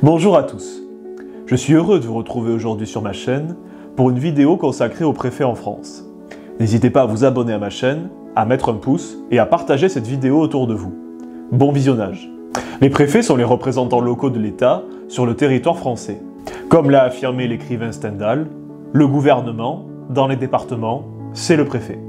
Bonjour à tous, je suis heureux de vous retrouver aujourd'hui sur ma chaîne pour une vidéo consacrée aux préfets en France. N'hésitez pas à vous abonner à ma chaîne, à mettre un pouce et à partager cette vidéo autour de vous. Bon visionnage. Les préfets sont les représentants locaux de l'État sur le territoire français. Comme l'a affirmé l'écrivain Stendhal, le gouvernement, dans les départements, c'est le préfet.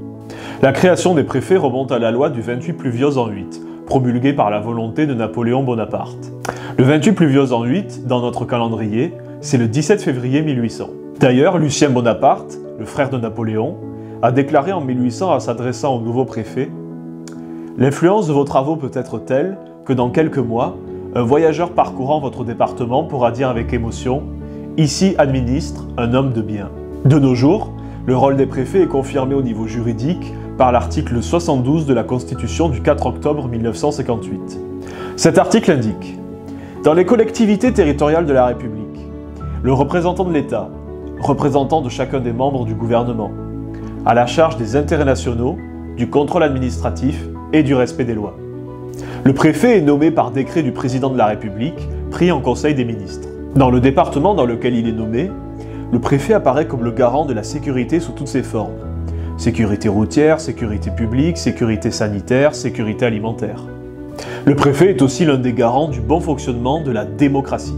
La création des préfets remonte à la loi du 28 Pluviose en 8, promulguée par la volonté de Napoléon Bonaparte. Le 28 Pluviose en 8, dans notre calendrier, c'est le 17 février 1800. D'ailleurs, Lucien Bonaparte, le frère de Napoléon, a déclaré en 1800 en s'adressant au nouveau préfet « L'influence de vos travaux peut être telle que dans quelques mois, un voyageur parcourant votre département pourra dire avec émotion « Ici administre un homme de bien ». De nos jours, le rôle des préfets est confirmé au niveau juridique par l'article 72 de la Constitution du 4 octobre 1958. Cet article indique « Dans les collectivités territoriales de la République, le représentant de l'État, représentant de chacun des membres du gouvernement, à la charge des intérêts nationaux, du contrôle administratif et du respect des lois. Le préfet est nommé par décret du président de la République, pris en Conseil des ministres. Dans le département dans lequel il est nommé, le préfet apparaît comme le garant de la sécurité sous toutes ses formes. Sécurité routière, sécurité publique, sécurité sanitaire, sécurité alimentaire. Le préfet est aussi l'un des garants du bon fonctionnement de la démocratie.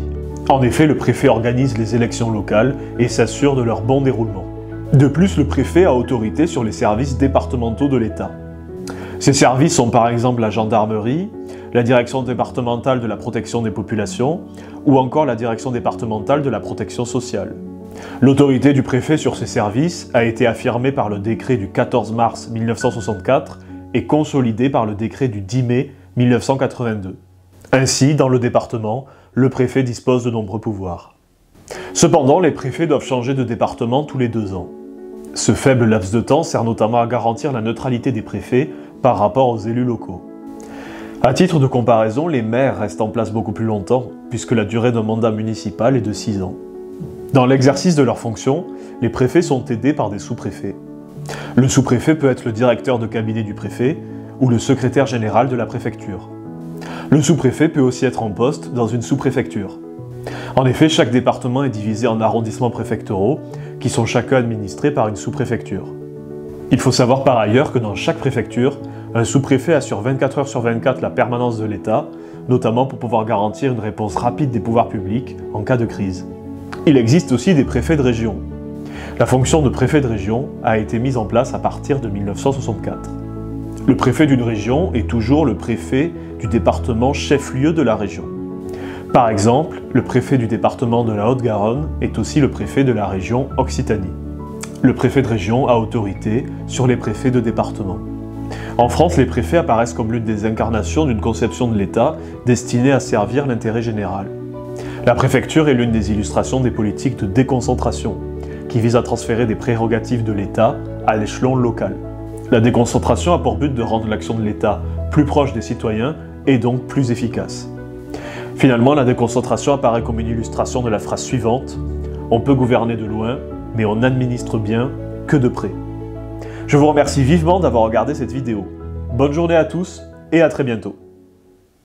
En effet, le préfet organise les élections locales et s'assure de leur bon déroulement. De plus, le préfet a autorité sur les services départementaux de l'État. Ces services sont par exemple la gendarmerie, la direction départementale de la protection des populations ou encore la direction départementale de la protection sociale. L'autorité du préfet sur ces services a été affirmée par le décret du 14 mars 1964 et consolidée par le décret du 10 mai 1982. Ainsi, dans le département, le préfet dispose de nombreux pouvoirs. Cependant, les préfets doivent changer de département tous les 2 ans. Ce faible laps de temps sert notamment à garantir la neutralité des préfets par rapport aux élus locaux. À titre de comparaison, les maires restent en place beaucoup plus longtemps, puisque la durée d'un mandat municipal est de 6 ans. Dans l'exercice de leurs fonctions, les préfets sont aidés par des sous-préfets. Le sous-préfet peut être le directeur de cabinet du préfet ou le secrétaire général de la préfecture. Le sous-préfet peut aussi être en poste dans une sous-préfecture. En effet, chaque département est divisé en arrondissements préfectoraux qui sont chacun administrés par une sous-préfecture. Il faut savoir par ailleurs que dans chaque préfecture, un sous-préfet assure 24 heures sur 24 la permanence de l'État, notamment pour pouvoir garantir une réponse rapide des pouvoirs publics en cas de crise. Il existe aussi des préfets de région. La fonction de préfet de région a été mise en place à partir de 1964. Le préfet d'une région est toujours le préfet du département chef-lieu de la région. Par exemple, le préfet du département de la Haute-Garonne est aussi le préfet de la région Occitanie. Le préfet de région a autorité sur les préfets de département. En France, les préfets apparaissent comme l'une des incarnations d'une conception de l'État destinée à servir l'intérêt général. La préfecture est l'une des illustrations des politiques de déconcentration, qui visent à transférer des prérogatives de l'État à l'échelon local. La déconcentration a pour but de rendre l'action de l'État plus proche des citoyens et donc plus efficace. Finalement, la déconcentration apparaît comme une illustration de la phrase suivante « On peut gouverner de loin, mais on administre bien que de près ». Je vous remercie vivement d'avoir regardé cette vidéo. Bonne journée à tous et à très bientôt.